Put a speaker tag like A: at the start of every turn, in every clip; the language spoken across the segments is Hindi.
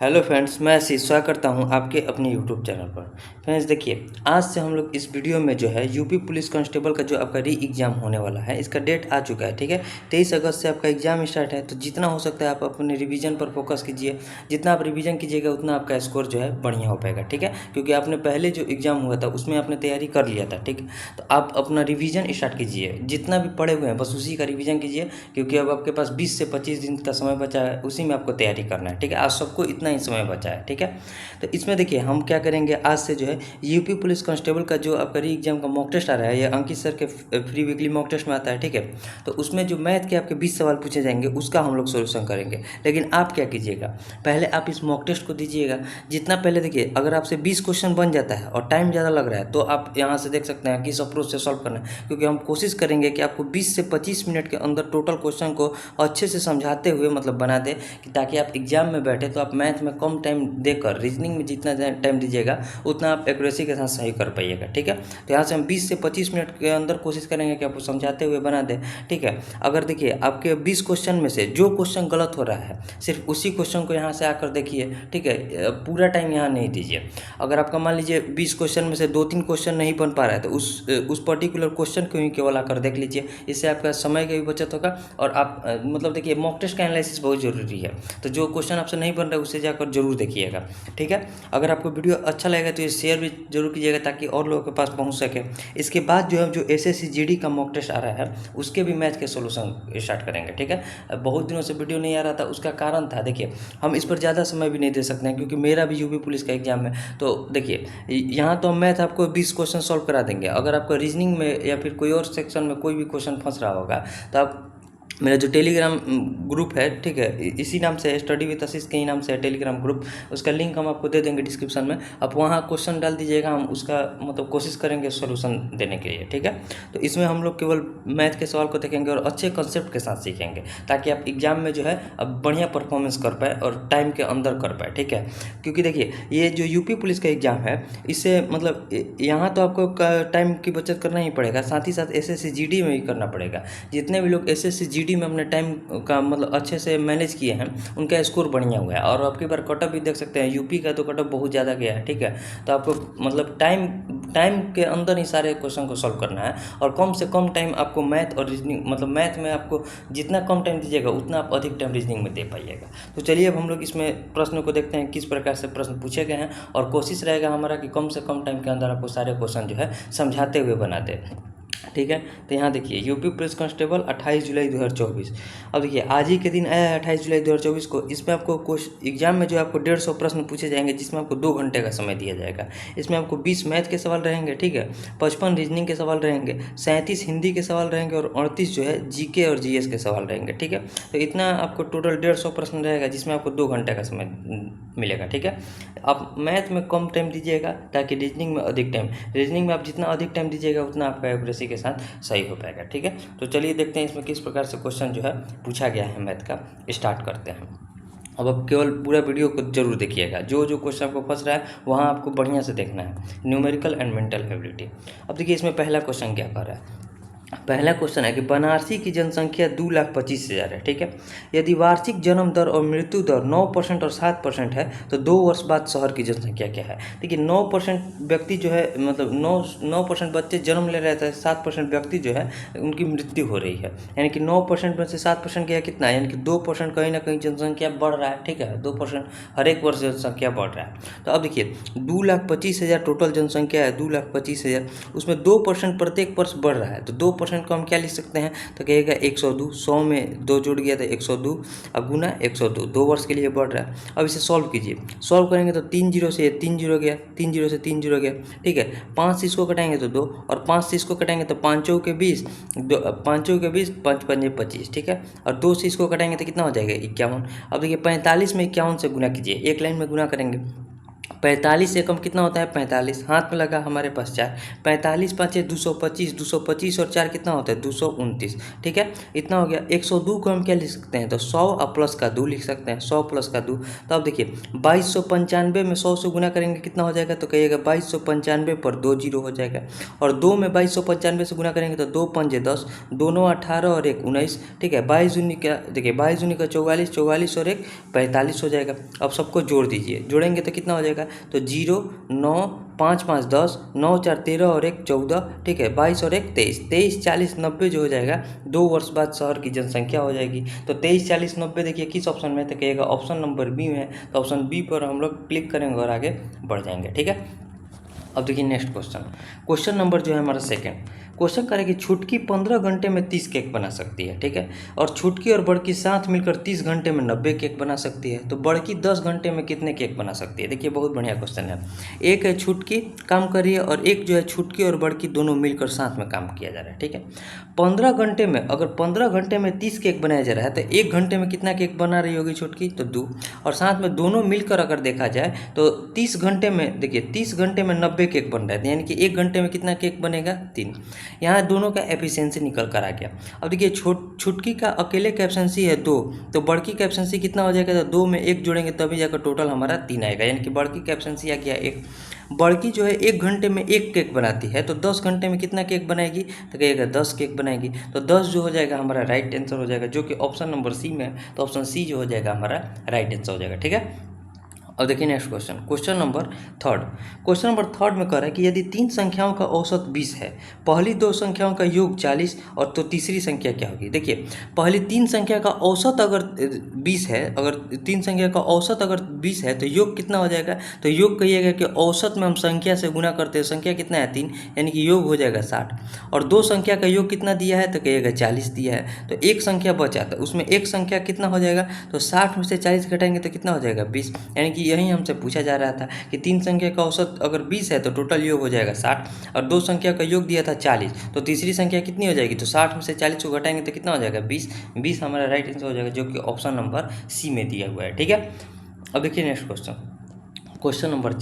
A: हेलो फ्रेंड्स, मैं आशीष स्वागत करता हूं आपके अपने यूट्यूब चैनल पर। फ्रेंड्स देखिए, आज से हम लोग इस वीडियो में जो है यूपी पुलिस कांस्टेबल का जो आपका री एग्ज़ाम होने वाला है, इसका डेट आ चुका है। ठीक है, 23 अगस्त से आपका एग्ज़ाम स्टार्ट है। तो जितना हो सकता है आप अपने रिवीजन पर फोकस कीजिए। जितना आप रिवीजन कीजिएगा उतना आपका स्कोर जो है बढ़िया हो पाएगा। ठीक है, क्योंकि आपने पहले जो एग्ज़ाम हुआ था उसमें आपने तैयारी कर लिया था। ठीक है, तो आप अपना रिवीजन स्टार्ट कीजिए। जितना भी पढ़े हुए हैं बस उसी का रिवीजन कीजिए, क्योंकि अब आपके पास 20 से 25 दिन का समय बचा है, उसी में आपको तैयारी करना है। ठीक है, आज सबको इतना ही समय बचा है। ठीक है, तो इसमें देखिए हम क्या करेंगे, आज से जो है यूपी पुलिस कांस्टेबल का जो आपका री एग्जाम का मॉक टेस्ट आ रहा है, ये अंकित सर के फ्री वीकली मॉक टेस्ट में आता है। ठीक है, तो उसमें जो मैथ के आपके 20 सवाल पूछे जाएंगे उसका हम लोग सोल्यूशन करेंगे। लेकिन आप क्या कीजिएगा, पहले आप इस मॉक टेस्ट को दीजिएगा। जितना पहले देखिए, अगर आपसे 20 क्वेश्चन बन जाता है और टाइम ज़्यादा लग रहा है तो आप यहाँ से देख सकते हैं किस अप्रोच से सॉल्व करना है, क्योंकि हम कोशिश करेंगे कि आपको 20 से 25 मिनट के अंदर टोटल क्वेश्चन को अच्छे से समझाते हुए मतलब बना दें, कि ताकि आप एग्जाम में बैठे तो आप मैथ में कम टाइम देकर रीजनिंग में जितना टाइम दीजिएगा उतना आप एक्यूरेसी के साथ सही कर पाइएगा। ठीक है, तो यहाँ से हम 20 से 25 मिनट के अंदर कोशिश करेंगे कि आपको समझाते हुए बना दें। ठीक है, अगर देखिए आपके 20 क्वेश्चन में से जो क्वेश्चन गलत हो रहा है सिर्फ उसी क्वेश्चन को यहाँ से आकर देखिए। ठीक है, पूरा टाइम यहाँ नहीं दीजिए। अगर आपका मान लीजिए 20 क्वेश्चन में से 2-3 क्वेश्चन नहीं बन पा रहा है तो उस पर्टिकुलर क्वेश्चन को ही केवल आकर देख लीजिए। इससे आपका समय का भी बचत होगा और आप मतलब देखिए मॉक टेस्ट का एनालिसिस बहुत ज़रूरी है। तो जो क्वेश्चन आपसे नहीं बन रहा है उससे जाकर जरूर देखिएगा। ठीक है, अगर आपको वीडियो अच्छा लगेगा तो ये शेयर भी जरूर कीजिएगा ताकि और लोगों के पास पहुंच सके। इसके बाद जो है जो एसएससी जीडी का मॉक टेस्ट आ रहा है उसके भी मैथ के सॉल्यूशन स्टार्ट करेंगे। ठीक है, बहुत दिनों से वीडियो नहीं आ रहा था, उसका कारण था देखिए हम इस पर ज़्यादा समय भी नहीं दे सकते हैं, क्योंकि मेरा भी यूपी पुलिस का एग्जाम है। तो देखिए यहाँ तो हम मैथ आपको 20 क्वेश्चन सॉल्व करा देंगे। अगर आपका रीजनिंग में या फिर कोई और सेक्शन में कोई भी क्वेश्चन फंस रहा होगा तो आप मेरा जो टेलीग्राम ग्रुप है, ठीक है, इसी नाम से स्टडी विद आशीष के ही नाम से है टेलीग्राम ग्रुप, उसका लिंक हम आपको दे देंगे डिस्क्रिप्शन में। आप वहाँ क्वेश्चन डाल दीजिएगा, हम उसका मतलब कोशिश करेंगे सॉल्यूशन देने के लिए। ठीक है, तो इसमें हम लोग केवल मैथ के सवाल को देखेंगे और अच्छे कंसेप्ट के साथ सीखेंगे, ताकि आप एग्जाम में जो है अब बढ़िया परफॉर्मेंस कर पाए और टाइम के अंदर कर पाए। ठीक है, क्योंकि देखिए ये जो यूपी पुलिस का एग्जाम है इससे मतलब यहाँ तो आपको टाइम की बचत करना ही पड़ेगा, साथ ही साथ एसएससी जीडी में भी करना पड़ेगा। जितने भी लोग एसएससी जीडी में अपने टाइम का मतलब अच्छे से मैनेज किए हैं उनका स्कोर बढ़िया हुआ है। और आपकी बार कटअप भी देख सकते हैं, यूपी का तो कटअप बहुत ज़्यादा गया है। ठीक है, तो आपको मतलब टाइम के अंदर ही सारे क्वेश्चन को सॉल्व करना है और कम से कम टाइम आपको मैथ और रीजनिंग मतलब मैथ में आपको जितना कम टाइम दीजिएगा उतना आप अधिक टाइम रीजनिंग में दे पाइएगा। तो चलिए अब हम लोग इसमें प्रश्नों को देखते हैं किस प्रकार से प्रश्न पूछे गए हैं, और कोशिश रहेगा हमारा कि कम से कम टाइम के अंदर आपको सारे क्वेश्चन जो है समझाते हुए बना दें। ठीक है, तो यहाँ देखिए यूपी पुलिस कांस्टेबल 28 जुलाई 2024। अब देखिए आज ही के दिन आया है 28 जुलाई 2024 को। इसमें आपको कुछ एग्जाम में जो आपको 150 प्रश्न पूछे जाएंगे, जिसमें आपको 2 घंटे का समय दिया जाएगा। इसमें आपको 20 मैथ के सवाल रहेंगे। ठीक है, 55 रीजनिंग के सवाल रहेंगे, 37 हिंदी के सवाल रहेंगे और 38 जो है जीके और जीएस के सवाल रहेंगे। ठीक है, तो इतना आपको टोटल 150 प्रश्न रहेगा, जिसमें आपको 2 घंटे का समय मिलेगा। ठीक है, आप मैथ में कम टाइम दीजिएगा ताकि रीजनिंग में अधिक टाइम, रीजनिंग में आप जितना अधिक टाइम दीजिएगा उतना आपका एक्यूरेसी के साथ सही हो पाएगा। ठीक है, तो चलिए देखते हैं इसमें किस प्रकार से क्वेश्चन जो है पूछा गया है मैथ का। स्टार्ट करते हैं। अब आप केवल पूरा वीडियो को जरूर देखिएगा, जो जो क्वेश्चन आपको फंस रहा है वहाँ आपको बढ़िया से देखना है। Numerical and mental ability. अब देखिए इसमें पहला क्वेश्चन क्या कर रहा है। पहला क्वेश्चन है कि बनारसी की जनसंख्या 2,25,000 है। ठीक है, यदि वार्षिक जन्म दर और मृत्यु दर 9% और 7% है तो 2 वर्ष बाद शहर की जनसंख्या क्या है। देखिए 9% व्यक्ति जो है मतलब 9% बच्चे जन्म ले रहे थे, 7% व्यक्ति जो है उनकी मृत्यु हो रही है, यानी कि 9% में से 7% गया कितना, यानी कि 2% कहीं ना कहीं जनसंख्या बढ़ रहा है। ठीक है, 2% हर एक वर्ष जनसंख्या बढ़ रहा है। तो अब देखिए 2,25,000 टोटल जनसंख्या है, 2,25,000, उसमें 2% प्रत्येक वर्ष बढ़ रहा है। तो 2% को हम क्या लिख सकते हैं, तो कहेगा 102, 100 में 2 जुड़ गया तो 102, अब गुना 102, 2 वर्ष के लिए बढ़ रहा है। अब इसे सॉल्व कीजिए, सॉल्व करेंगे तो 3 जीरो से 3 जीरो गया, 3 जीरो से 3 जीरो गया। ठीक है, 5 से इसको कटाएंगे तो 2 और 5 से इसको कटाएंगे तो 5 चौके 20, 5 चौके 20, 5 पंजे 25। ठीक है, और 2 से इसको कटाएंगे तो कितना हो जाएगा 51। अब देखिए 45 में 51 से गुना कीजिए, एक लाइन में गुना करेंगे 45 से कम कितना होता है 45, हाथ में लगा हमारे पास 4, 45 पाँचे 225, 225 और 4 कितना होता है 229, ठीक है। इतना हो गया। 102 को हम क्या लिख सकते हैं, तो 100 और प्लस का 2 लिख सकते हैं, 100 प्लस का 2। तो अब देखिए 2295 में 100 से गुना करेंगे कितना हो जाएगा, तो कहिएगा 2295 पर 2 जीरो हो जाएगा, और 2 में 2295 से गुना करेंगे तो 2 पंजे 10, दोनों 18 और 1 19, ठीक है। 22 दूनी का देखिए 22 दूनी का 44, 44 और 1 45 हो जाएगा। अब सबको जोड़ दीजिए, जोड़ेंगे तो कितना हो जाएगा, तो 0 9 5 5 10 9 4 13 और 1 14, ठीक है। 22 और 1 23, 23 40 90 जो हो जाएगा 2 वर्ष बाद शहर की जनसंख्या हो जाएगी। तो 23 40 90 देखिए किस ऑप्शन में, तो कहिएगा ऑप्शन नंबर बी में है। तो ऑप्शन बी पर हम लोग क्लिक करेंगे और आगे बढ़ जाएंगे, ठीक है। अब देखिए नेक्स्ट क्वेश्चन नंबर जो है हमारा सेकंड क्वेश्चन करें कि छुटकी 15 घंटे में 30 केक बना सकती है, ठीक है। और छुटकी और बड़की साथ मिलकर 30 घंटे में 90 केक बना सकती है, तो बड़की 10 घंटे में कितने केक बना सकती है। देखिए बहुत बढ़िया क्वेश्चन है। एक है छुटकी काम कर रही है और एक जो है छुटकी और बड़की दोनों मिलकर साथ में काम किया जा रहा है, ठीक है। 15 घंटे में, अगर 15 घंटे में 30 केक बनाया जा रहा है तो 1 घंटे में कितना केक बना रही होगी छुटकी, तो 2, और साथ में दोनों मिलकर अगर देखा जाए तो 30 घंटे में देखिए 30 घंटे में 90 केक बन रहा है, यानी कि 1 घंटे में कितना केक बनेगा 3। यहाँ दोनों का एफिशिएंसी निकल कर आ गया। अब देखिए छुटकी का अकेले का एफिशिएंसी है 2, तो बड़की का एफिशिएंसी कितना हो जाएगा, तो 2 में 1 जोड़ेंगे तभी जाकर टोटल हमारा 3 आएगा, यानी कि बड़की का एफिशिएंसी आ गया 1। बड़की जो है 1 घंटे में 1 केक बनाती है, तो 10 घंटे में कितना केक बनाएगी, तो कहिएगा 10 केक बनाएगी। तो 10 जो हो जाएगा हमारा राइट आंसर हो जाएगा, जो कि ऑप्शन नंबर सी में है। तो ऑप्शन सी जो हो जाएगा हमारा राइट आंसर हो जाएगा, ठीक है। अब देखिए नेक्स्ट क्वेश्चन नंबर थर्ड में कह रहा है कि यदि 3 संख्याओं का औसत 20 है, पहली 2 संख्याओं का योग 40 और तो तीसरी संख्या क्या होगी। देखिए पहली 3 संख्या का औसत अगर 20 है, अगर 3 संख्या का औसत अगर 20 है तो योग कितना हो जाएगा, तो योग कहिएगा कि औसत में हम संख्या से गुना करते हैं, संख्या कितना है 3, यानी कि योग हो जाएगा 60, और 2 संख्या का योग कितना दिया है, तो कहिएगा 40 दिया है। तो एक संख्या बचा, तो उसमें एक संख्या कितना हो जाएगा, तो 60 में से 40 घटाएंगे तो कितना हो जाएगा 20, यानी कि यही हमसे पूछा जा रहा था कि 3 संख्या का औसत अगर 20 है तो टोटल योग हो जाएगा 60, और 2 संख्या का योग दिया था 40, तो तीसरी संख्या कितनी हो जाएगी, तो 60 में से 40 को घटाएंगे तो कितना हो जाएगा 20, 20 हमारा राइट आंसर हो जाएगा, जो कि ऑप्शन नंबर सी में दिया हुआ है, ठीक है। अब देखिए नेक्स्ट क्वेश्चन नंबर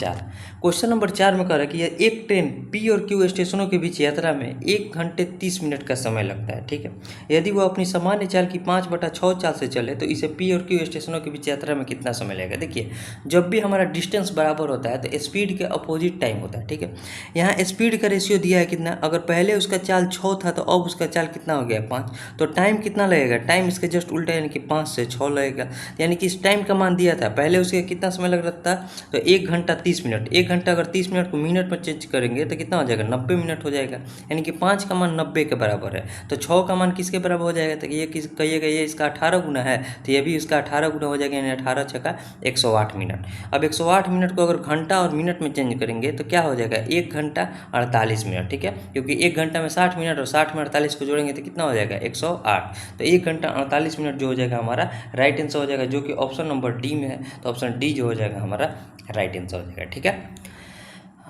A: 4 में कह रहा है कि एक ट्रेन पी और क्यू स्टेशनों के बीच यात्रा में 1 घंटे 30 मिनट का समय लगता है, ठीक है। यदि वो अपनी सामान्य चाल की 5/6 चाल से चले तो इसे पी और क्यू स्टेशनों के बीच यात्रा में कितना समय लगेगा। देखिए जब भी हमारा डिस्टेंस बराबर होता है तो स्पीड के अपोजिट टाइम होता है, ठीक है। यहाँ स्पीड का रेशियो दिया है कितना, अगर पहले उसका चाल 6 था तो अब उसका चाल कितना हो गया 5, तो टाइम कितना लगेगा, टाइम इसके जस्ट उल्टा, यानी कि 5 से 6 लगेगा, यानी कि इस टाइम का मान दिया था, पहले उसके कितना समय लग रहा था, तो 1 घंटा 30 मिनट, 1 घंटा अगर 30 मिनट को मिनट में चेंज करेंगे तो कितना हो जाएगा 90 मिनट हो जाएगा, यानी कि 5 का मान 90 के बराबर है। तो 6 का मान किसके बराबर हो जाएगा, तो ये किस कहिएगा ये इसका 18 गुना है, तो ये भी इसका 18 गुना हो जाएगा, यानी 18 छक्का 108 मिनट। अब 108 मिनट को अगर घंटा और मिनट में चेंज करेंगे तो क्या हो जाएगा 1 घंटा 48 मिनट, ठीक है, क्योंकि 1 घंटा में 60 मिनट और 60 में 48 को जोड़ेंगे तो कितना हो जाएगा 108, तो 1 घंटा 48 मिनट जो हो जाएगा हमारा राइट आंसर हो जाएगा, जो कि ऑप्शन नंबर डी में है। तो ऑप्शन डी जो हो जाएगा हमारा राइट आंसर हो जाएगा, ठीक है।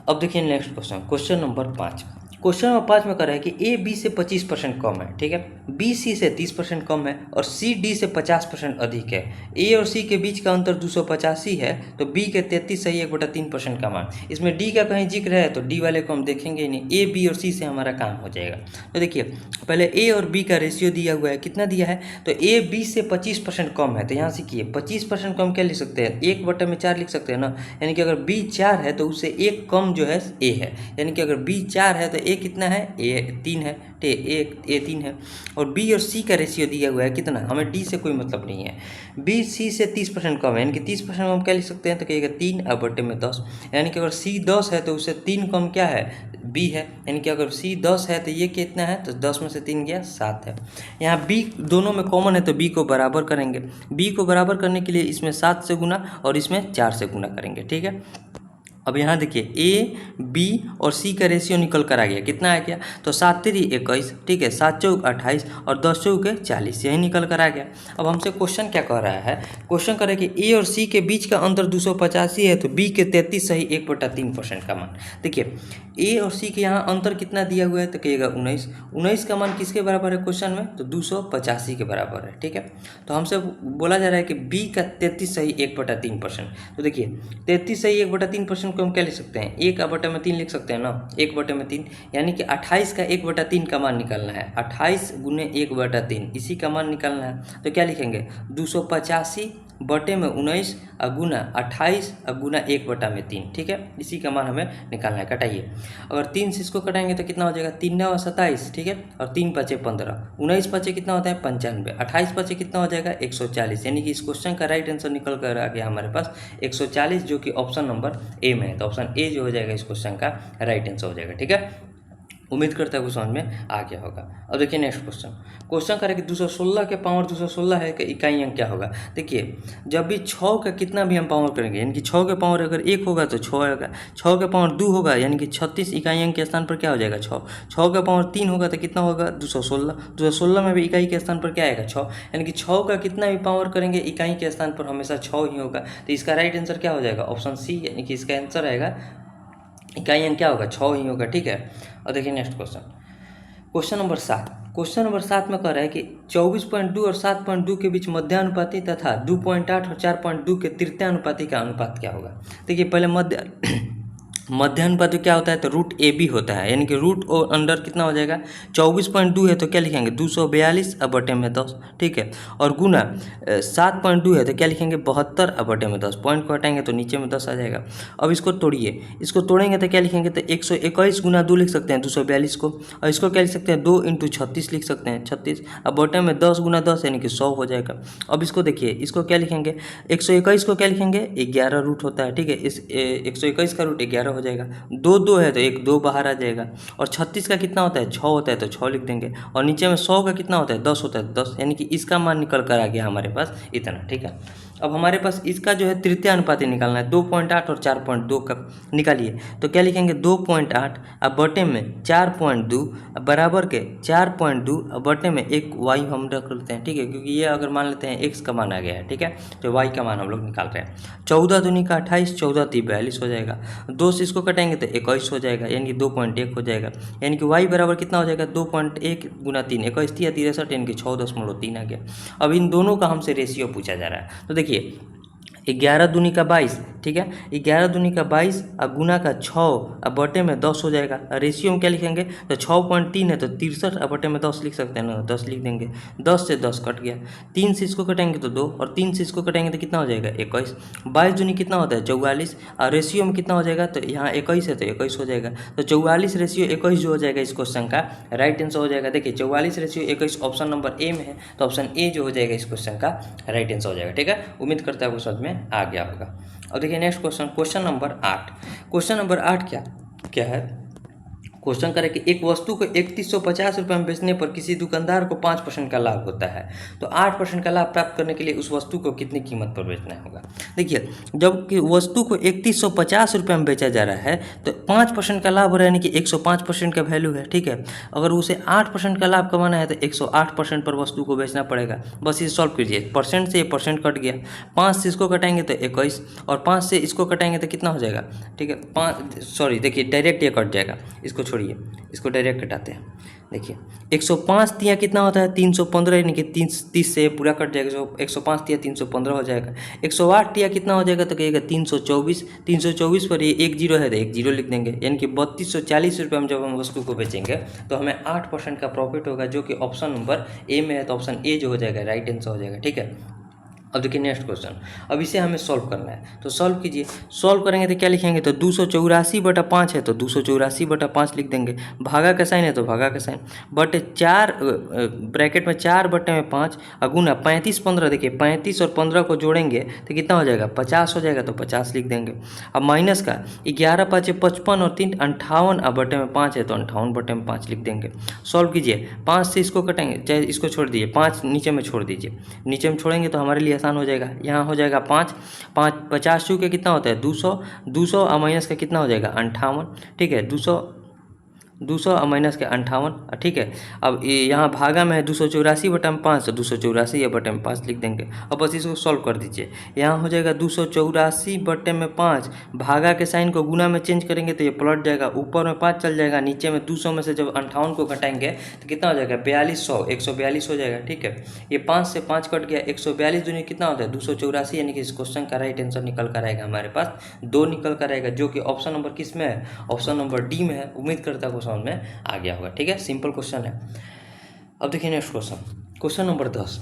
A: अब देखिए नेक्स्ट क्वेश्चन नंबर 5 में कह रहा है कि ए बी से 25% कम है, ठीक है, बी सी से 30% कम है और सी डी से 50% अधिक है। ए और सी के बीच का अंतर 285 है, तो बी के 33 सही 1/3% का मान। इसमें डी का कहीं जिक्र है तो डी वाले को हम देखेंगे ही नहीं, ए बी और सी से हमारा काम हो जाएगा। तो देखिए पहले ए और बी का रेशियो दिया हुआ है, कितना दिया है, तो ए बी से 25% कम है, तो यहाँ से किए 25% कम क्या लिख सकते हैं, 1/4 लिख सकते हैं ना, यानी कि अगर बी 4 है तो उससे 1 कम जो है ए है, यानी कि अगर बी 4 है तो ए कितना है, ए 3 है, ए 3 है, और बी और सी का रेशियो दिया हुआ है कितना, हमें डी से कोई मतलब नहीं है। बी सी से 30% कम है, यानी कि 30% हम क्या लिख सकते हैं, तो कहिएगा 3/10, यानी कि अगर सी 10 है तो उससे 3 कम क्या है, बी है, यानी कि अगर सी 10 है तो ये कितना है, तो 10 में से 3 गया 7 है। यहाँ बी दोनों में कॉमन है तो बी को बराबर करेंगे, बी को बराबर करने के लिए इसमें 7 से गुना और इसमें 4 से गुना करेंगे, ठीक है। अब यहाँ देखिए ए बी और सी का रेशियो निकल कर आ गया, कितना आ गया, तो 7 3 21, ठीक है, 7 चौक 28 और 10 चौक 40, यही निकल कर आ गया। अब हमसे क्वेश्चन क्या कह रहा है, क्वेश्चन कह रहा है कि ए और सी के बीच का अंतर 285 है, तो बी के 33 सही 1/3% का मान। देखिए ए और सी के यहाँ अंतर कितना दिया हुआ है, तो कहिएगा 19, 19 का मान किसके बराबर है क्वेश्चन में, तो 285 के बराबर है, ठीक है। तो हमसे बोला जा रहा है कि बी का 33 सही 1/3%। तो देखिए 33 सही 1/3% को हम क्या लिख सकते हैं, 1/3 लिख सकते हैं ना, 1/3, यानी कि 28 का 1/3 का मान निकालना है, 28 गुने 1/3 इसी का मान निकालना है। तो क्या लिखेंगे, 285 बटे में 19 गुना 28 गुना 1/3, ठीक है, इसी का मान हमें निकालना है। कटाइए, अगर 3 से इसको कटाएंगे तो कितना हो जाएगा, 3 9 27, ठीक है, और 3 5 15, 19 5 कितना होता है 95, 28 5 कितना हो जाएगा 140, यानी कि इस क्वेश्चन का राइट आंसर निकल कर आ गया हमारे पास 140, जो कि ऑप्शन नंबर ए में है। तो ऑप्शन ए जो हो जाएगा इस क्वेश्चन का राइट आंसर हो जाएगा, ठीक है। उम्मीद करता है वो समझ में आ गया होगा। अब देखिए नेक्स्ट क्वेश्चन, क्वेश्चन करें कि 216 के पावर 216 है कि इकाई अंक क्या होगा। देखिए जब भी 6 का कितना भी हम पावर करेंगे, यानी कि 6 के पावर अगर 1 होगा तो 6 आएगा, 6 के पावर 2 होगा यानी कि 36 इकाई अंक के स्थान पर क्या हो जाएगा 6, 6 के पावर 3 होगा तो कितना होगा 216, 216 में भी इकाई के स्थान पर क्या आएगा 6, यानी कि 6 का कितना भी पावर करेंगे इकाई के स्थान पर हमेशा 6 ही होगा। तो इसका राइट आंसर क्या हो जाएगा, ऑप्शन सी, यानी कि इसका आंसर आएगा इकाई अंक क्या होगा 6 ही होगा, ठीक है। और देखिए next question, question number 7, question number 7 में कह रहा है कि 24.2 और 7.2 के बीच मध्यानुपाती तथा 2.8 और 4.2 के तृतीयानुपाती का अनुपात क्या होगा। देखिए पहले मध्यानुपाती क्या होता है, तो रूट ए बी होता है, यानी कि रूट और अंडर कितना हो जाएगा 24.2 है तो क्या लिखेंगे 242 बटे में 10, ठीक है, और गुना 7.2 है तो क्या लिखेंगे 72 बटे में 10, पॉइंट को हटाएंगे तो नीचे में 10 आ जाएगा। अब इसको तोड़िए, इसको तोड़ेंगे तो क्या लिखेंगे, तो 121 गुना 2 लिख सकते हैं 242 को, और इसको क्या लिख सकते हैं 2 × 36 लिख सकते हैं 36, अब बटे में 10 गुना 10 यानी कि 100 हो जाएगा। अब इसको देखिए, इसको क्या लिखेंगे 121 को क्या लिखेंगे 11 रूट होता है, ठीक है, इस 121 का रूट 11 हो जाएगा, 2 2 है तो 1 2 बाहर आ जाएगा, और 36 का कितना होता है 6 होता है तो 6 लिख देंगे, और नीचे में 100 का कितना होता है 10 होता है 10, यानी कि इसका मान निकल कर आ गया हमारे पास इतना, ठीक है। अब हमारे पास इसका जो है तृतीय अनुपाती निकालना है, 2.8 और 4.2 का निकालिए, तो क्या लिखेंगे 2.8 अब बटे में 4.2 बराबर के 4.2 अब बटे में एक वाई हम रख लेते हैं, ठीक है, क्योंकि ये अगर मान लेते हैं एक्स का मान आ गया है, ठीक है, तो वाई का मान हम लोग निकाल रहे हैं। 14 दूनी का 28, 14 3 42 हो जाएगा, 2 से इसको कटेंगे तो 21 हो जाएगा, यानी कि 2.1 हो जाएगा, यानी कि वाई बराबर कितना हो जाएगा 2.1 गुना 3, 21 3 63, यानी कि 6.3 आ गया। अब इन दोनों का हमसे रेशियो पूछा जा रहा है, तो देखिए 11 दूनी का 22, ठीक है, 11 दूनी का 22 और गुना का 6 अब बटे में 10 हो जाएगा। रेशियो में क्या लिखेंगे, तो 6.3 है तो 63 अब बटे में 10 लिख सकते हैं ना, 10 लिख देंगे, 10 से 10 कट गया, 3 से इसको कटेंगे तो 2, और 3 से इसको कटेंगे तो कितना हो जाएगा 21, 22 दूनी कितना होता है 44, और रेशियो में कितना हो जाएगा, तो यहाँ 21 है तो 21 हो जाएगा, तो 44 रेशियो 21 जो हो जाएगा इस क्वेश्चन का राइट आंसर हो जाएगा। देखिए 44 रेशियो 21 ऑप्शन नंबर ए में है, तो ऑप्शन ए जो हो जाएगा इस क्वेश्चन का राइट आंसर हो जाएगा, ठीक है। उम्मीद करता है वो समझ में आ गया होगा। और देखिए next question, question number 8, question number 8 क्या है, क्वेश्चन करें कि एक वस्तु को 3150 रुपये में बेचने पर किसी दुकानदार को 5% का लाभ होता है, तो 8% का लाभ प्राप्त करने के लिए उस वस्तु को कितनी कीमत पर बेचना होगा। देखिए जब कि वस्तु को 3150 रुपये में बेचा जा रहा है तो 5% का लाभ हो रहा है, यानी कि 105% का वैल्यू है, ठीक है। अगर उसे 8% का लाभ कमाना है तो 108% पर वस्तु को बेचना पड़ेगा। बस ये सॉल्व कीजिए, परसेंट से ये परसेंट कट गया, 5 से इसको कटाएंगे तो 21, और 5 से इसको कटाएंगे तो कितना हो जाएगा, ठीक है, 5 सॉरी देखिए डायरेक्ट ये कट जाएगा, इसको छोड़िए, इसको डायरेक्ट कटाते हैं। देखिए 105 तिया कितना होता है 315, यानी कि 30 से पूरा कट जाएगा, 105 तिया 315 हो जाएगा। 108 तिया कितना हो जाएगा, तो कहिएगा 324, 324 पर ये 1 जीरो है तो 1 जीरो लिख देंगे, यानी कि 3240 रुपये में जब हम वस्तु को बेचेंगे तो हमें 8% का प्रॉफिट होगा, जो कि ऑप्शन नंबर ए में है, तो ऑप्शन ए जो हो जाएगा राइट आंसर हो जाएगा, ठीक है। अब देखिए नेक्स्ट क्वेश्चन, अब इसे हमें सॉल्व करना है, तो सॉल्व कीजिए, सॉल्व करेंगे तो क्या लिखेंगे, तो 284/5 है तो 284/5 लिख देंगे, भागा का साइन है तो भागा का साइन, बटे 4 ब्रैकेट में 4 बटे में 5 गुना 35 15, देखिए 35 और 15 को जोड़ेंगे तो कितना हो जाएगा 50 हो जाएगा, तो 50 लिख देंगे। अब माइनस का 11 5 55 और 3 58 अब बटे में 5 है तो 58 बटे में 5 लिख देंगे। सॉल्व कीजिए, 5 से इसको कटेंगे, चाहे इसको छोड़ दीजिए, 5 नीचे में छोड़ दीजिए, नीचे में छोड़ेंगे तो हमारे लिए आसान हो जाएगा। यहाँ हो जाएगा 5, 50 चूके कितना होता है 200, 200 और माइनस का कितना हो जाएगा 58, ठीक है 200 और माइनस के 58, ठीक है। अब यहाँ भागा में है 284/5, तो 284/5 लिख देंगे। अब बस इसको सॉल्व कर दीजिए। यहाँ हो जाएगा 284/5, भागा के साइन को गुना में चेंज करेंगे तो ये पलट जाएगा, ऊपर में 5 चल जाएगा, नीचे में 200 में से जब 58 को घटाएंगे तो कितना हो जाएगा 4200, 142 हो जाएगा, ठीक है। ये 5 से 5 कट गया, 142 दूनी कितना होता है 284, यानी कि इस क्वेश्चन का राइट आंसर निकल कर आएगा हमारे पास 2 निकल कर आएगा, जो कि ऑप्शन नंबर किस में है, ऑप्शन नंबर डी में है। उम्मीद करता हूँ समझ में आ गया होगा, ठीक है। सिंपल क्वेश्चन है। अब देखिए नेक्स्ट क्वेश्चन नंबर 10।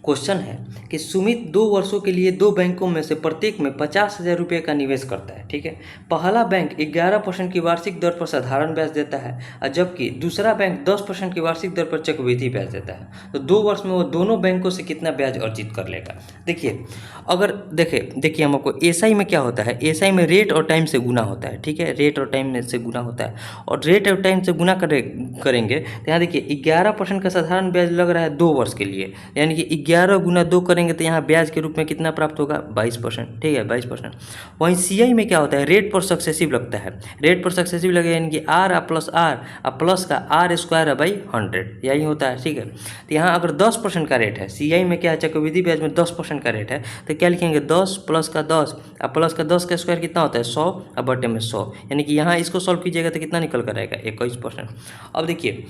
A: क्वेश्चन है कि सुमित 2 वर्षों के लिए 2 बैंकों में से प्रत्येक में 50,000 रुपये का निवेश करता है, ठीक है। पहला बैंक 11% की वार्षिक दर पर साधारण ब्याज देता है और जबकि दूसरा बैंक 10% की वार्षिक दर पर चक्रवृद्धि ब्याज देता है, तो 2 वर्ष में वो दोनों बैंकों से कितना ब्याज अर्जित कर लेगा। देखिए अगर देखिए हम आपको एसआई में क्या होता है, एसआई में रेट और टाइम से गुना होता है, ठीक है, रेट और टाइम से गुना होता है, और रेट और टाइम से गुना करेंगे तो यहाँ देखिए 11% का साधारण ब्याज लग रहा है 2 वर्ष के लिए, यानी कि 11 गुना 2 करेंगे तो यहाँ ब्याज के रूप में कितना प्राप्त होगा 22%, ठीक है 22%। वहीं सीआई में क्या होता है, रेट पर सक्सेसिव लगता है, रेट पर सक्सेसिव लगेगा यानी कि आर प्लस आर प्लस का आर स्क्वायर बाई 100, यही होता है, ठीक है। तो यहाँ अगर 10% का रेट है, सीआई में क्या है चक्रवृद्धि ब्याज में 10% का रेट है, तो क्या लिखेंगे 10 प्लस का 10 प्लस का 10 का स्क्वायर कितना होता है 100 और बटे में 100, यानी कि यहाँ इसको सॉल्व कीजिएगा तो कितना निकल कर आएगा 21%। अब देखिए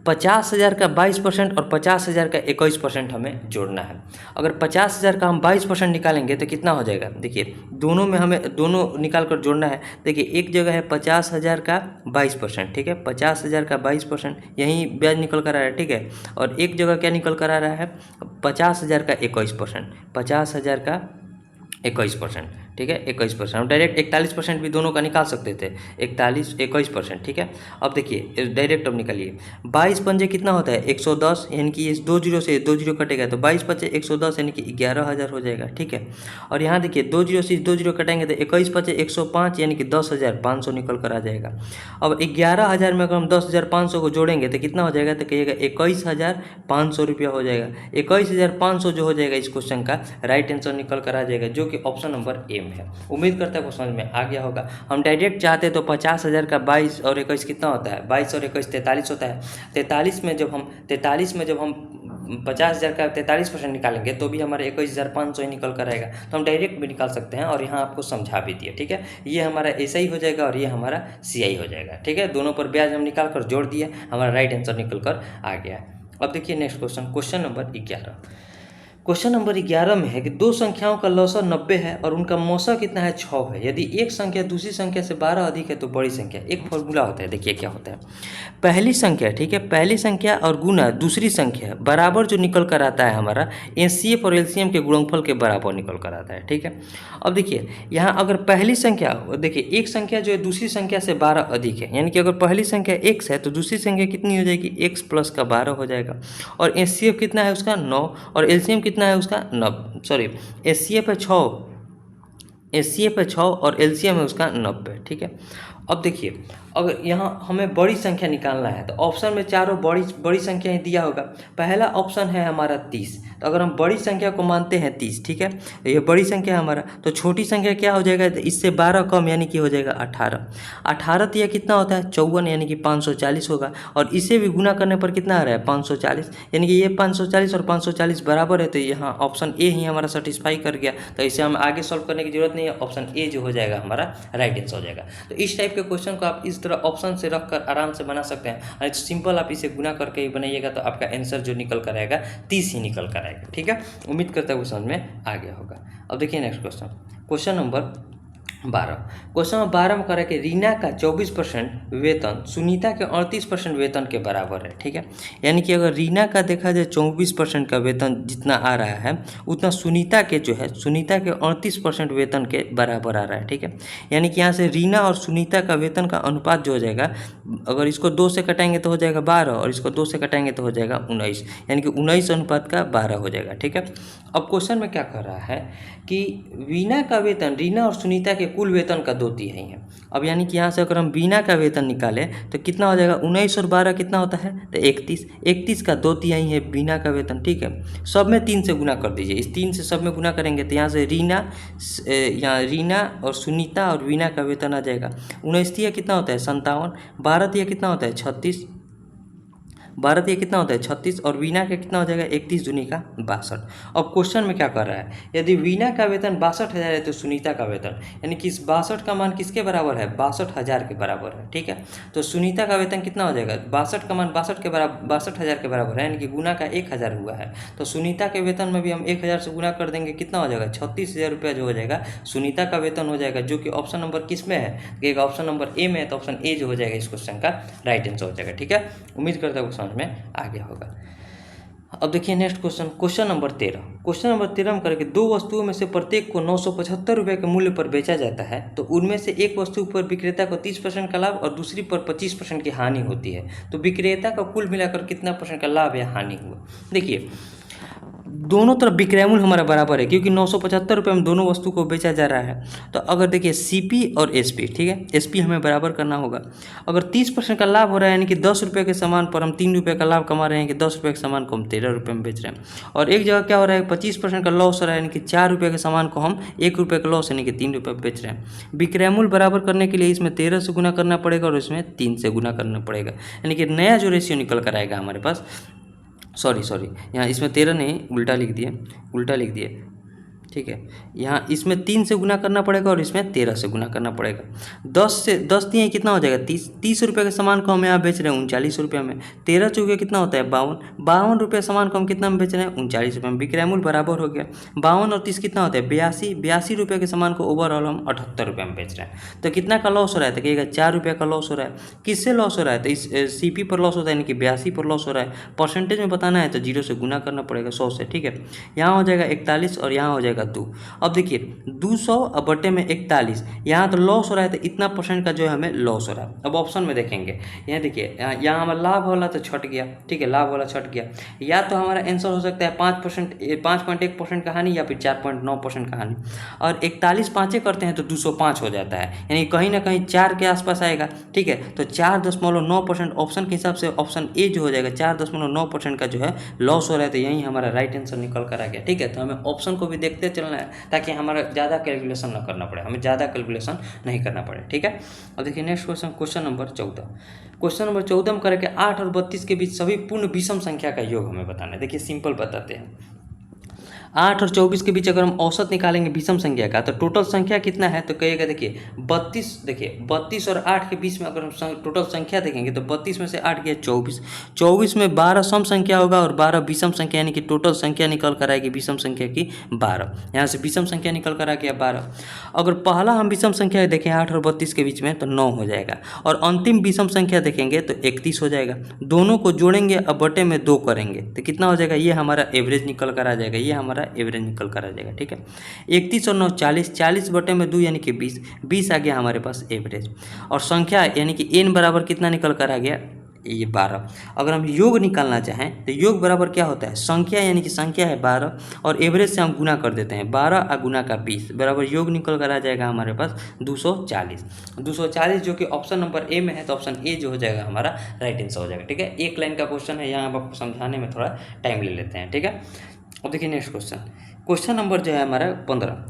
A: 50,000 का 22% और 50,000 का 21% हमें जोड़ना है। अगर 50,000 का हम 22% निकालेंगे तो कितना हो जाएगा, देखिए दोनों में हमें दोनों निकाल कर जोड़ना है। देखिए एक जगह है 50,000 का 22%, ठीक है, 50,000 का 22% यही ब्याज निकल कर आ रहा है, ठीक है, और एक जगह क्या निकल कर आ रहा है 50,000 का 21%, 50,000 का 21%, ठीक है 21%। हम डायरेक्ट 41% भी दोनों का निकाल सकते थे, 21%, ठीक है। अब देखिए डायरेक्ट अब निकालिए, 22 पंजे कितना होता है 110, यानी कि इस 2 जीरो से 2 जीरो कटेगा तो 22 पचे 110 यानी कि 11,000 हो जाएगा, ठीक है। और यहाँ देखिए 2 जीरो से 2 जीरो कटेंगे तो 21 पचे 105 यानी कि 10,500 निकल कर आ जाएगा। अब 11,000 में अगर हम 10,500 को जोड़ेंगे तो कितना हो जाएगा, तो कहिएगा 21,500 रुपया हो जाएगा। 21,500 जो हो जाएगा इस क्वेश्चन का राइट आंसर निकल कर आ जाएगा, जो कि ऑप्शन नंबर ए में है। उम्मीद करता है समझ में आ गया होगा। हम डायरेक्ट चाहते तो 50,000 का 22 और 21 कितना होता है, 22 और 21 43 होता है। 43 में जब हम 50,000 का 43% निकालेंगे तो भी हमारे 21,500 ही निकल कर आएगा, तो हम डायरेक्ट भी निकाल सकते हैं और यहाँ आपको समझा भी दिया, ठीक है। ये हमारा ऐसा ही हो जाएगा और ये हमारा सीआई हो जाएगा, ठीक है। दोनों पर ब्याज हम निकाल कर जोड़ दिए, हमारा राइट आंसर निकल कर आ गया। अब देखिए next question number 11। Question number 11 में है कि 2 संख्याओं का लौसा 90 है और उनका मौसा कितना है 6 है। यदि एक संख्या दूसरी संख्या से 12 अधिक है तो बड़ी संख्या। एक फॉर्मूला होता है, देखिए क्या होता है, पहली संख्या, ठीक है, पहली संख्या और गुना दूसरी संख्या बराबर जो निकल कर आता है हमारा एचसीएफ और एलसीएम के गुणनफल के बराबर निकल कर आता है, ठीक है। अब देखिए यहाँ अगर पहली संख्या, देखिए एक संख्या जो है दूसरी संख्या से 12 अधिक है, यानी कि अगर पहली संख्या x है तो दूसरी संख्या कितनी हो जाएगी x प्लस का 12 हो जाएगा, और एचसीएफ कितना है उसका 9 और एलसीएम कितना है उसका 9, एचसीएफ है 6 और एलसीएम है उसका 90, ठीक है। अब देखिए अगर यहाँ हमें बड़ी संख्या निकालना है तो ऑप्शन में चारों बड़ी संख्याएं दिया होगा। पहला ऑप्शन है हमारा 30, तो अगर हम बड़ी संख्या को मानते हैं 30, ठीक है, तो ये बड़ी संख्या है हमारा, तो छोटी संख्या क्या हो जाएगा, तो इससे 12 कम यानी कि हो जाएगा 18 तो यह कितना होता है 54 यानी कि 540 होगा, और इसे भी गुना करने पर कितना आ रहा है 540, यानी कि ये 540 और 540 बराबर है, तो यहाँ ऑप्शन ए ही हमारा सेटिस्फाई कर गया। तो इसे हम आगे सॉल्व करने की जरूरत नहीं है, ऑप्शन ए जो हो जाएगा हमारा राइट आंसर हो जाएगा। तो इस टाइप के क्वेश्चन को आप इस तरह ऑप्शन से रखकर आराम से बना सकते हैं, और सिंपल आप इसे गुना करके ही बनाइएगा तो आपका आंसर जो निकल कर आएगा 30 ही निकल कर आएगा, ठीक है। उम्मीद करता हूँ समझ में आ गया होगा। अब देखिए next question number 12। Question number 12 में कह रहा है कि रीना का 24% वेतन सुनीता के 38% वेतन के बराबर है, ठीक है। यानी कि अगर रीना का देखा जाए 24% का वेतन जितना आ रहा है उतना सुनीता के जो है सुनीता के 38% वेतन के बराबर आ रहा है, ठीक है। यानी कि यहाँ से रीना और सुनीता का वेतन का अनुपात जो हो जाएगा, अगर इसको 2 से कटाएंगे तो हो जाएगा 12 और इसको 2 से कटाएंगे तो हो जाएगा 19, यानी कि 19 अनुपात का 12 हो जाएगा, ठीक है। अब क्वेश्चन में क्या कर रहा है कि रीना का वेतन रीना और सुनीता के कुल वेतन का 2/3 है। अब यानी कि यहाँ से अगर हम बीना का वेतन निकालें तो कितना हो जाएगा, 19 और 12 कितना होता है, तो 31, 31 का 2/3 है बीना का वेतन, ठीक है। सब में 3 से गुना कर दीजिए, इस 3 से सब में गुना करेंगे तो यहाँ से यहाँ रीना और सुनीता और वीना का वेतन आ जाएगा। 19 तिया कितना होता है 57, 12 तिया कितना होता है 36, 12 तिया कितना होता है 36 और वीना का कितना हो जाएगा 31 दूनी का 62। अब क्वेश्चन में क्या कर रहा है, यदि वीना का वेतन 62,000 है तो सुनीता का वेतन यानी कि इस 62 का मान किसके बराबर है, 62,000 के बराबर है, ठीक है। तो सुनीता का वेतन कितना हो जाएगा, 62 का मान 62 के बराबर 62,000 के बराबर है, यानी कि गुना का 1,000 हुआ है। तो सुनीता के वेतन में भी हम 1,000 से गुना कर देंगे, कितना हो जाएगा 36,000 रुपया जो हो जाएगा सुनीता का वेतन हो जाएगा, जो कि ऑप्शन नंबर किस में है, देखिएगा ऑप्शन नंबर ए में है, तो ऑप्शन ए जो हो जाएगा इस क्वेश्चन का राइट आंसर हो जाएगा, ठीक है। उम्मीद करता हूँ समझ में आ गया होगा। अब देखिए next question, question number 13। Question number 13 में करके दो वस्तुओं में से प्रत्येक को 975 रुपये के मूल्य पर बेचा जाता है, तो उनमें से एक वस्तु पर विक्रेता को 30% का लाभ और दूसरी पर 25% की हानि होती है, तो विक्रेता का कुल मिलाकर कितना % का लाभ या हानि हुआ। देखिए दोनों तरफ विक्रय मूल्य हमारा बराबर है, क्योंकि 975 रुपये में दोनों वस्तु को बेचा जा रहा है। तो अगर देखिए सीपी और एसपी, ठीक है, एसपी हमें बराबर करना होगा। अगर 30% का लाभ हो रहा है, यानी कि 10 रुपये के सामान पर हम 3 रुपये का लाभ कमा रहे हैं, कि 10 रुपये के सामान को हम 13 रुपये में बेच रहे हैं। और एक जगह क्या हो रहा है, 25% का लॉस हो रहा है, यानी कि 4 रुपये के सामान को हम 1 रुपये का लॉस यानी कि 3 रुपये बेच रहे हैं। विक्रय मूल्य बराबर करने के लिए इसमें 13 से गुना करना पड़ेगा और इसमें 3 से गुना करना पड़ेगा, यानी कि नया जो रेशियो निकल कर आएगा हमारे पास, सॉरी यहाँ इसमें 13 नहीं, उल्टा लिख दिए, ठीक है। यहाँ इसमें 3 से गुना करना पड़ेगा और इसमें 13 से गुना करना पड़ेगा। 10 दिए कितना हो जाएगा 30 रुपये के सामान को हम यहाँ बेच रहे हैं 39 रुपये में। 13 चौके कितना होता है 52 रुपये सामान को हम कितना में बेच रहे हैं 39 रुपये में। विक्रय मूल्य बराबर हो गया। 52 और 30 कितना होता है 82 रुपये के सामान को ओवरऑल हम 78 रुपये में बेच रहे हैं। तो कितना का लॉस हो रहा है, तो कहिएगा 4 रुपये का लॉस हो रहा है। किससे लॉस हो रहा है, तो इस सीपी पर लॉस होता है, यानी कि 82 पर लॉस हो रहा है। परसेंटेज में बताना है तो 0 से गुना करना पड़ेगा 100 से, ठीक है। यहाँ हो जाएगा 41 और यहाँ हो जाएगा 2। अब देखिए 200 अब बटे में 41, यहाँ तो लॉस हो रहा है, तो इतना % का जो है हमें लॉस हो रहा है। अब ऑप्शन में देखेंगे, यहाँ देखिए यहाँ हमारा लाभ वाला तो छट गया, ठीक है, लाभ वाला छट गया। या तो हमारा आंसर हो सकता है 5.1% का हानि या फिर 4.9% का हानि। और 41 पाँचे करते हैं तो 205 हो जाता है, यानी कहीं ना कहीं 4 के आसपास आएगा, ठीक है। तो 4.9% ऑप्शन के हिसाब से ऑप्शन ए जो हो जाएगा 4.9% का जो है लॉस हो रहा है, तो यही हमारा राइट आंसर निकल कर आ गया, ठीक है। तो हमें ऑप्शन को भी देखते चलना है ताकि हमारा ज़्यादा कैलकुलेशन ना करना पड़े, हमें ज़्यादा कैलकुलेशन नहीं करना पड़े, ठीक है। अब देखिए next question, question number 14। Question number 14 में करके 8 और 32 के बीच सभी पूर्ण विषम संख्या का योग हमें बताना है। देखिए सिंपल बताते हैं, 8 और 24 के बीच अगर हम औसत निकालेंगे विषम संख्या का, तो टोटल संख्या कितना है, तो कहिएगा देखिए 32, देखिए 32 और 8 के बीच में अगर हम टोटल संख्या देखेंगे तो 32 में से 8 गया 24, 24 में 12 सम संख्या होगा और 12 विषम संख्या, यानी कि टोटल संख्या निकल कर आएगी विषम संख्या की 12। यहाँ से विषम संख्या निकल कर आ गया 12। अगर पहला हम विषम संख्या देखें 8 और 32 के बीच में तो 9 हो जाएगा, और अंतिम विषम संख्या देखेंगे तो 31 हो जाएगा। दोनों को जोड़ेंगे अब बटे में 2 करेंगे तो कितना हो जाएगा, ये हमारा एवरेज निकल कर आ जाएगा, ये हमारा एवरेज निकल कर आ जाएगा, ठीक है। 31 और 9 40, 40 बटे में 2 यानी कि 20, 20 आ गया हमारे पास एवरेज। और संख्या यानी कि n बराबर कितना निकल कर आ गया, ये 12। अगर हम योग निकालना चाहें तो योग बराबर क्या होता है, संख्या यानी कि संख्या है 12 और एवरेज से हम गुना कर देते हैं, 12 और गुना का 20 बराबर योग निकल कर आ जाएगा हमारे पास 240। 240 जो कि ऑप्शन नंबर ए में है, तो ऑप्शन ए जो हो जाएगा हमारा राइट आंसर हो जाएगा, ठीक है। एक लाइन का क्वेश्चन है, यहाँ आपको समझाने में थोड़ा टाइम ले लेते हैं, ठीक है। अब देखिए नेक्स्ट क्वेश्चन, क्वेश्चन नंबर जो है हमारा 15।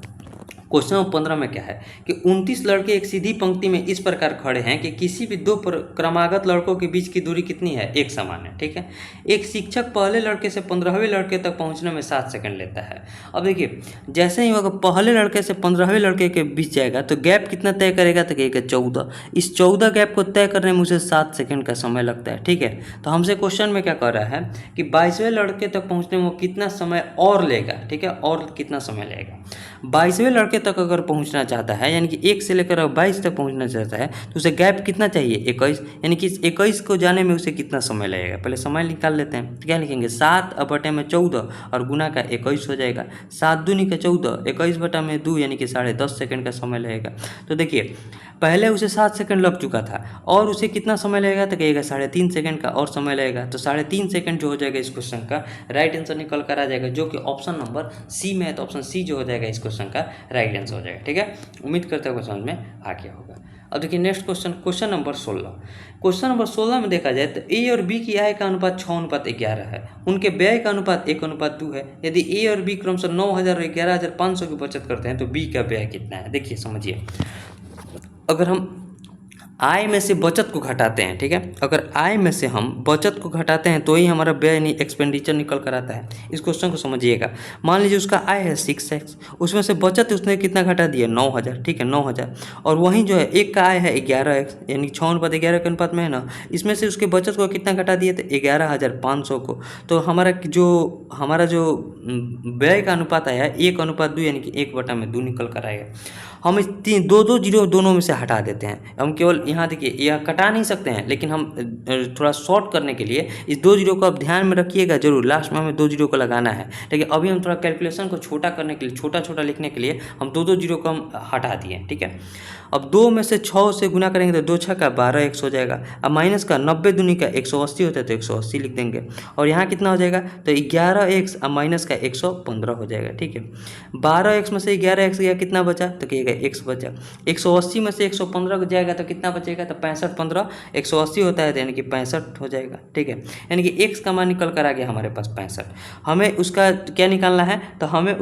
A: क्वेश्चन नंबर 15 में क्या है कि 29 लड़के एक सीधी पंक्ति में इस प्रकार खड़े हैं कि किसी भी दो क्रमागत लड़कों के बीच की दूरी कितनी है, एक समान है, ठीक है। एक शिक्षक पहले लड़के से 15वें लड़के तक पहुंचने में 7 सेकंड लेता है। अब देखिए जैसे ही वो पहले लड़के से 15वें लड़के के बीच जाएगा तो गैप कितना तय करेगा, तो कहेगा 14। इस 14 गैप को तय करने में उसे 7 सेकंड का समय लगता है, ठीक है। तो हमसे क्वेश्चन में क्या कर रहा है कि 22वें लड़के तक पहुँचने में वो कितना समय और लेगा, ठीक है, और कितना समय लेगा। 22वें लड़के तक अगर पहुंचना चाहता है, यानी कि 1 से लेकर 22 तक पहुंचना चाहता है, तो उसे गैप कितना चाहिए 21, यानी कि 21 को जाने में उसे कितना समय लगेगा। पहले समय निकाल लेते हैं, तो क्या लिखेंगे 7 बटे में 14 और गुना का 21 हो जाएगा। 7 दूनी का 14, 21 बटा में 2 यानी कि 10.5 सेकंड का समय लगेगा। तो देखिए पहले उसे 7 सेकंड लग चुका था और उसे कितना समय लगेगा, तो कहिएगा 3.5 सेकंड का और समय लगेगा। तो 3.5 सेकंड जो हो जाएगा इस क्वेश्चन का राइट आंसर निकल कर आ जाएगा, जो कि ऑप्शन नंबर सी में है। तो ऑप्शन सी जो हो जाएगा इस क्वेश्चन का राइट राइट आंसर हो जाएगा। ठीक है, उम्मीद करते हैं समझ में आ गया होगा। अब देखिए next question, question number 16। Question number 16 में देखा जाए तो ए और बी की आय का अनुपात 6:11 है, उनके व्यय का अनुपात 1:2 है। यदि ए और बी क्रमशः 9,000 और 11,500 की बचत करते हैं तो बी का व्यय कितना है। देखिए समझिए, अगर हम आय में से बचत को घटाते हैं, ठीक है, अगर आय में से हम बचत को घटाते हैं तो ही हमारा व्यय एक्सपेंडिचर निकल कर आता है। इस क्वेश्चन को समझिएगा। मान लीजिए उसका आय है 6x, उसमें से बचत उसने कितना घटा दिया 9,000, ठीक है 9,000, और वहीं जो है एक का आय है 11x, यानी 6:11 के अनुपात में है ना, इसमें से उसके बचत को कितना घटा दिए थे 11,500 को। तो हमारा जो व्यय का अनुपात आया 1:2, यानी कि 1/2 निकल कर आएगा। हम इस दो जीरो दोनों में से हटा देते हैं। हम केवल यहाँ देखिए, यह कटा नहीं सकते हैं, लेकिन हम थोड़ा शॉर्ट करने के लिए इस 2 जीरो को आप ध्यान में रखिएगा जरूर, लास्ट में हमें 2 जीरो को लगाना है। लेकिन अभी हम थोड़ा कैलकुलेशन को छोटा करने के लिए, छोटा लिखने के लिए हम 2 जीरो को हम हटा दिए। ठीक है, अब 2 में से 6 से गुना करेंगे तो 2 6 का 12x हो जाएगा। अब माइनस का 90 दूनी का 180 होता है तो 180 लिख देंगे, और यहाँ कितना हो जाएगा तो 11x, अब माइनस का 115 हो जाएगा। ठीक है, 12x में से 11x गया, कितना बचा तो कहिएगा x बचा। 180 में से 115 को जाएगा तो कितना बचेगा तो 65, 15 180 होता है, तो यानी कि 65 हो जाएगा। ठीक है, यानी कि x का मान निकल कर आ गया हमारे पास 65। हमें उसका क्या निकालना है, तो हमें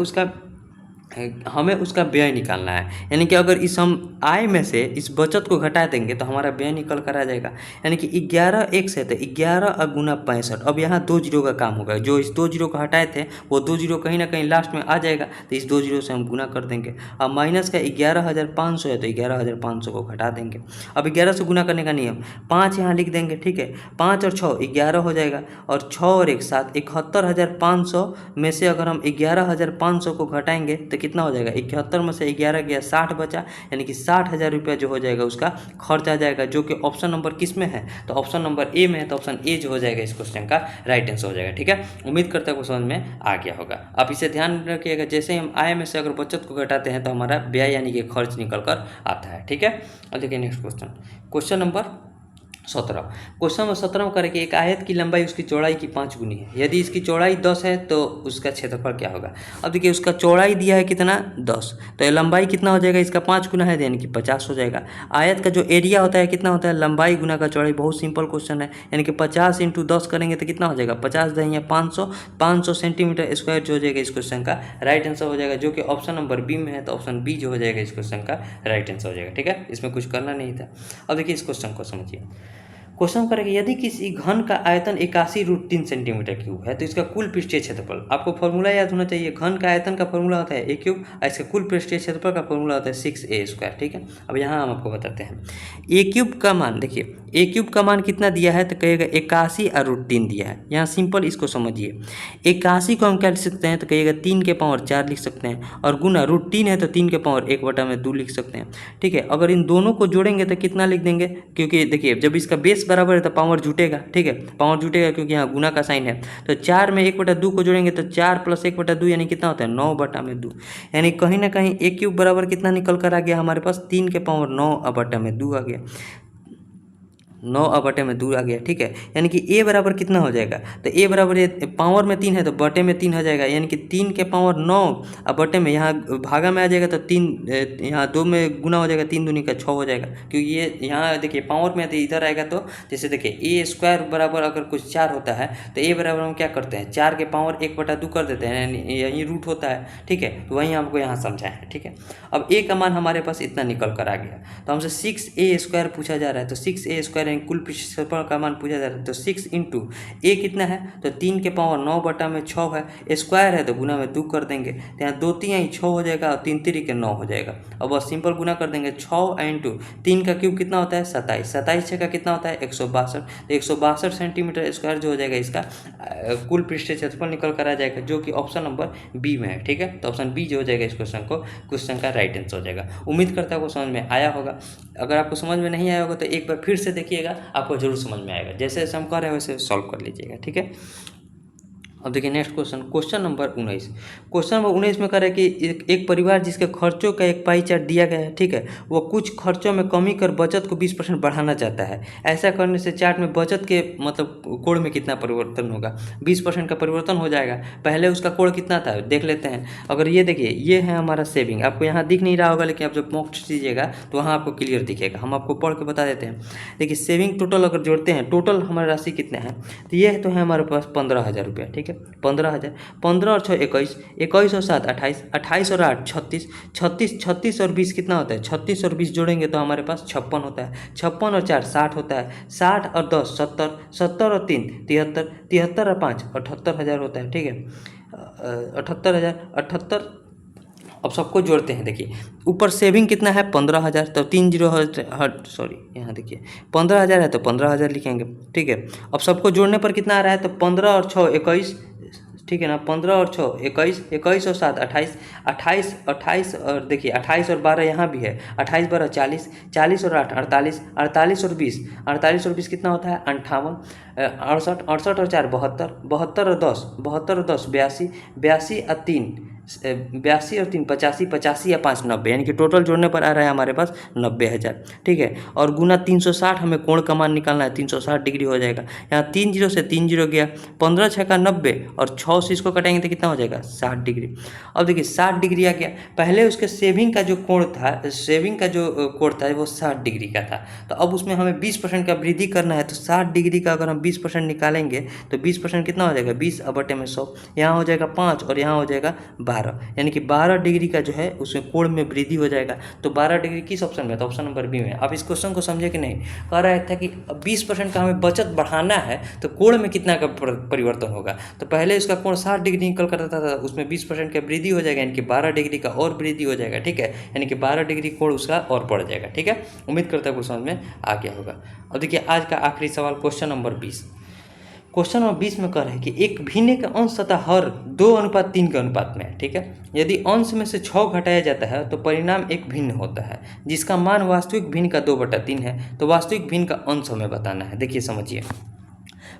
A: उसका व्यय निकालना है। यानी कि अगर इस हम आय में से इस बचत को घटा देंगे तो हमारा व्यय निकल कर आ जाएगा। यानी कि 11x है तो 11 गुना 65। अब यहाँ 2 जीरो का काम होगा, जो इस 2 जीरो को हटाए थे वो 2 जीरो कहीं ना कहीं लास्ट में आ जाएगा, तो इस 2 जीरो से हम गुना कर देंगे। अब माइनस का 11,500 है तो 11,500 को घटा देंगे। अब 11 से गुना करने का नियम, 5 यहाँ लिख देंगे। ठीक है, 5 और 6 11 हो जाएगा, और 6 और 1 7, 71,500 में से अगर हम 11,500 को घटाएंगे तो कितना हो जाएगा, 71 में से 11 गया 60 बचा, यानी कि 60,000 रुपया जो हो जाएगा उसका खर्च आ जाएगा, जो कि ऑप्शन नंबर किस में है तो ऑप्शन नंबर ए में है। तो ऑप्शन ए जो हो जाएगा इस क्वेश्चन का राइट आंसर हो जाएगा। ठीक है, उम्मीद करता हूँ समझ में आ गया होगा। आप इसे ध्यान रखिएगा, जैसे हम आय में से अगर बचत को घटाते हैं तो हमारा व्यय यानी कि खर्च निकल कर आता है। ठीक है, और देखिए next question, question number 17। Question number 17 में करें कि एक आयत की लंबाई उसकी चौड़ाई की 5 गुनी है। यदि इसकी चौड़ाई 10 है तो उसका क्षेत्रफल क्या होगा। अब देखिए उसका चौड़ाई दिया है कितना 10, तो ये लंबाई कितना हो जाएगा, इसका 5 गुना है यानी कि 50 हो जाएगा। आयत का जो एरिया होता है कितना होता है, लंबाई गुना का चौड़ाई। बहुत सिंपल क्वेश्चन है, यानी कि 50 × 10 करेंगे तो कितना हो जाएगा 50 × 10 500 सेंटीमीटर स्क्वायर जो हो जाएगा इस क्वेश्चन का राइट आंसर हो जाएगा, जो कि ऑप्शन नंबर बी में है। तो ऑप्शन बी जो हो जाएगा इस क्वेश्चन का राइट आंसर हो जाएगा। ठीक है, इसमें कुछ करना नहीं था। अब देखिए इस क्वेश्चन को समझिए। क्वेश्चन करेंगे यदि किसी घन का आयतन 81√3 सेंटीमीटर क्यूब है तो इसका कुल पृष्ठीय क्षेत्रफल, आपको फॉर्मूला याद होना चाहिए। घन का आयतन का फॉर्मूला होता है a³ और इसका कुल पृष्ठीय क्षेत्रफल का फॉर्मूला होता है 6a²। ठीक है, अब यहाँ हम आपको बताते हैं a³ का मान। देखिए a³ का मान कितना दिया है तो कहिएगा 81√3 दिया है। यहाँ सिंपल इसको समझिए, 81 को हम क्या लिख सकते हैं तो कहिएगा 3 के पावर 4 लिख सकते हैं, और गुना √3 है तो 3 के पावर 1/2 लिख सकते हैं। ठीक है, अगर इन दोनों को जोड़ेंगे तो कितना लिख देंगे, क्योंकि देखिए जब इसका बेस बराबर है तो पावर जुटेगा। ठीक है, पावर जुटेगा क्योंकि यहाँ गुना का साइन है। तो 4 में 1/2 को जोड़ेंगे तो 4 + 1/2 यानी कितना होता है 9/2, यानी कहीं ना कहीं a³ बराबर कितना निकल कर आ गया हमारे पास 3 के पावर 9/2 आ गया, 9/2 आ गया। ठीक है, यानी कि a बराबर कितना हो जाएगा तो a बराबर पावर में 3 है तो बटे में 3 हो जाएगा, यानी कि 3 के पावर 9 और बटे में यहाँ भागा में आ जाएगा तो 3 यहाँ 2 में गुना हो जाएगा, 3 दूनी का 6 हो जाएगा। क्योंकि ये यहाँ देखिए पावर में तो इधर आएगा, तो जैसे देखिए a² बराबर अगर कुछ 4 होता है तो a बराबर हम क्या करते हैं 4 के पावर 1/2 कर देते हैं, यानी यही रूट होता है। ठीक है, तो वहीं हमको यहाँ समझाया है। ठीक है, अब a का मान हमारे पास इतना निकल कर आ गया, तो हमसे 6a² पूछा जा रहा है, तो 6a² कुल क्षेत्रफल का मान पूछा जा रहा है। तो 6 × a कितना है तो 3 के पावर 9/6 है, स्क्वायर है तो गुना में 2 कर देंगे, तो यहाँ 2 3 6 हो जाएगा और 3 3 के 9 हो जाएगा। अब बस सिंपल गुना कर देंगे, 6 × 3 का क्यूब कितना होता है 27, 27 6 का कितना होता है 162, तो 162 सेंटीमीटर स्क्वायर जो हो जाएगा इसका कुल पृष्ठीय क्षेत्रफल निकल कर आ जाएगा, जो कि ऑप्शन नंबर बी में है। ठीक है, तो ऑप्शन बी जो हो जाएगा इस क्वेश्चन का राइट आंसर हो जाएगा। उम्मीद करता हूँ समझ में आया होगा। अगर आपको समझ में नहीं आया होगा तो एक बार फिर से देखिएगा, आपको जरूर समझ में आएगा। जैसे जैसे हम कर रहे हैं वैसे सॉल्व कर लीजिएगा। ठीक है, अब देखिए next question, question number 19। Question number 19 में कह रहा है कि एक परिवार जिसके खर्चों का एक पाई चार्ट दिया गया है, ठीक है, वो कुछ खर्चों में कमी कर बचत को 20% बढ़ाना चाहता है। ऐसा करने से चार्ट में बचत के मतलब कोण में कितना परिवर्तन होगा? 20% का परिवर्तन हो जाएगा। पहले उसका कोण कितना था देख लेते हैं। अगर ये देखिए, ये है हमारा सेविंग, आपको यहाँ दिख नहीं रहा होगा, लेकिन आप जब मॉक टेस्ट दीजिएगा तो वहाँ आपको क्लियर दिखेगा। हम आपको पढ़ के बता देते हैं। देखिए सेविंग टोटल अगर जोड़ते हैं, टोटल हमारी राशि कितना है, तो ये तो है हमारे पास 15,000 रुपया, ठीक है, 15,000। 15 और 6 21, 21 और 7 28, 28 और 8 36, 36 36 और 20 कितना होता है? 36 और 20 जोड़ेंगे तो हमारे पास 56 होता है। 56 और 4 60 होता है। 60 और 10 70, 70 और 3 73, 73 और 5 78,000 होता है, ठीक है, 78,000 78। अब सबको जोड़ते हैं। देखिए ऊपर सेविंग कितना है? 15,000, तो 3 जीरो हट सॉरी, यहाँ देखिए 15,000 है तो 15,000 लिखेंगे, ठीक है। अब सबको जोड़ने पर कितना आ रहा है? तो 15 और 6 21, ठीक है ना, 15 और 6 21, 21 और 7 28, 28 28 और देखिए 28 और 12 यहाँ भी है, 28 12 40, 40 और 8 48, 48 और 20, 48 और 20 कितना होता है? 58, 68, 68 और 4 72, 72 और 10, 72 और 10 82, 82 और 3 82 और 3 85, 85 या 5 90, यानी कि टोटल जोड़ने पर आ रहा है हमारे पास 90,000, ठीक है। और गुना 360, हमें कोण का मान निकालना है, 360 डिग्री हो जाएगा। यहाँ 3 जीरो से 3 जीरो गया, 15 6 का 90 और 6 से इसको कटेंगे तो कितना हो जाएगा? 60 डिग्री। अब देखिए 60 डिग्री आ गया। पहले उसके सेविंग का जो कोण था, सेविंग का जो कोण था वो 60 डिग्री का था, तो अब उसमें हमें 20% का वृद्धि करना है। तो 60 डिग्री का अगर हम 20% निकालेंगे तो 20% कितना हो जाएगा? 20 बटे में 100, यहाँ हो जाएगा 5 और यहाँ हो जाएगा 12, यानी कि 12 डिग्री का जो है उसमें कोण में वृद्धि हो जाएगा। तो 12 डिग्री किस ऑप्शन में? तो ऑप्शन नंबर बी में। आप इस क्वेश्चन को समझे कि नहीं? कह रहा था कि 20% का हमें बचत बढ़ाना है तो कोण में कितना का परिवर्तन होगा। तो पहले इसका कोण 60 डिग्री निकल कर रहता था, उसमें 20% का वृद्धि हो जाएगा, यानी कि 12 डिग्री का और वृद्धि हो जाएगा, ठीक है, यानी कि 12 डिग्री कोण उसका और बढ़ जाएगा, ठीक है। उम्मीद करता हूँ समझ में आ गया होगा। अब देखिए आज का आखिरी सवाल, क्वेश्चन नंबर 20। क्वेश्चन नंबर 20 में कह रहा है कि एक भिन्न का अंश सतह हर 2:3 के अनुपात में है, ठीक है। यदि अंश में से 6 घटाया जाता है तो परिणाम एक भिन्न होता है जिसका मान वास्तविक भिन्न का 2/3 है। तो वास्तविक भिन्न का अंश हमें बताना है। देखिए समझिए,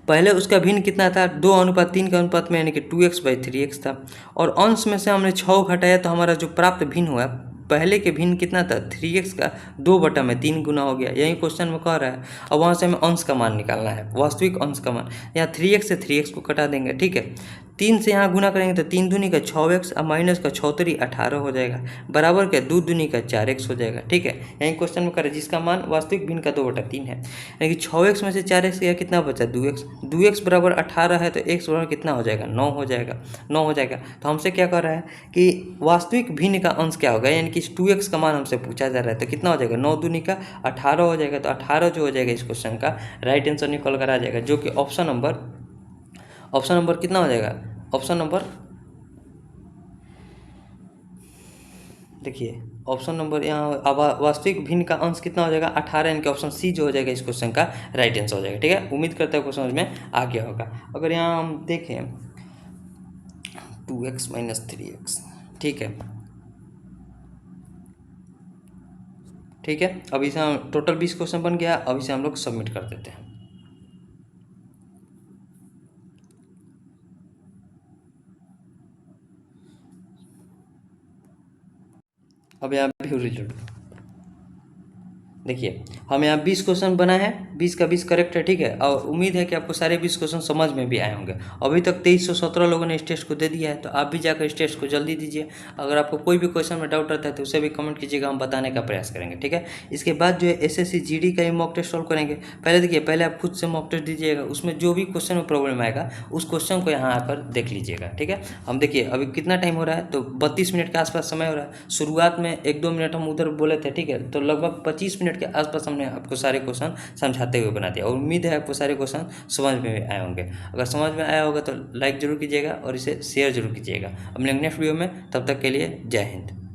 A: पहले उसका भिन्न कितना था? 2:3 के अनुपात में, यानी कि 2x/3x था, और अंश में से हमने 6 घटाया तो हमारा जो प्राप्त भिन्न हुआ, पहले के भिन्न कितना था? 3x का 2/3 गुना हो गया। यही क्वेश्चन में कह रहा है। अब वहाँ से हमें अंश का मान निकालना है, वास्तविक अंश का मान। यहाँ 3x से 3x को कटा देंगे, ठीक है। 3 से यहाँ गुना करेंगे तो 3 दूनी का 6x और माइनस का 6 3 18 हो जाएगा, बराबर के 2 दूनी का 4x हो जाएगा, ठीक है। यही क्वेश्चन में करें जिसका मान वास्तविक भिन्न का 2/3 है, यानी कि 6x में से 4x गया, कितना बचा? 2x। 2x बराबर 18 है तो x बराबर कितना हो जाएगा? 9 हो जाएगा, 9 हो जाएगा। तो हमसे क्या कर रहा है कि वास्तविक भिन्न का अंश क्या होगा, यानी कि 2x का मान हमसे पूछा जा रहा है, तो कितना हो जाएगा? 9 दूनी का 18 हो जाएगा। तो 18 जो हो जाएगा इस क्वेश्चन का राइट आंसर निकल कर आ जाएगा, जो कि ऑप्शन नंबर कितना हो जाएगा? ऑप्शन नंबर, देखिए ऑप्शन नंबर यहाँ वास्तविक भिन्न का अंश कितना हो जाएगा? 18, यानी कि ऑप्शन सी जो हो जाएगा इस क्वेश्चन का राइट आंसर हो जाएगा, ठीक है। उम्मीद करते हैं क्वेश्चन समझ में आ गया होगा। अगर यहाँ हम देखें 2x - 3x, ठीक है, ठीक है। अब इसे हम टोटल 20 क्वेश्चन बन गया। अब इसे हम लोग सबमिट कर देते हैं। अब यहाँ व्यू रिजल्ट देखिए, हम यहाँ 20 क्वेश्चन बना है, 20 का 20 करेक्ट है, ठीक है। और उम्मीद है कि आपको सारे 20 क्वेश्चन समझ में भी आए होंगे। अभी तक 2317 लोगों ने इस टेस्ट को दे दिया है, तो आप भी जाकर इस टेस्ट को जल्दी दीजिए। अगर आपको कोई भी क्वेश्चन में डाउट रहता है तो उसे भी कमेंट कीजिएगा, हम बताने का प्रयास करेंगे, ठीक है। इसके बाद जो है SSC GD का ही मॉक टेस्ट सॉल्व करेंगे। पहले देखिए, पहले आप खुद से मॉक टेस्ट दीजिएगा, उसमें जो भी क्वेश्चन में प्रॉब्लम आएगा उस क्वेश्चन को यहाँ आकर देख लीजिएगा, ठीक है। हम देखिए अभी कितना टाइम हो रहा है, तो 32 मिनट के आसपास समय हो रहा है। शुरुआत में 1-2 मिनट हम उधर बोले थे, ठीक है, तो लगभग 25 मिनट के आसपास हमने आपको सारे क्वेश्चन समझाते हुए बना दिया। और उम्मीद है आपको सारे क्वेश्चन समझ में आए होंगे। अगर समझ में आया होगा तो लाइक जरूर कीजिएगा और इसे शेयर जरूर कीजिएगा। अब मिलेंगे नेक्स्ट वीडियो में, तब तक के लिए जय हिंद।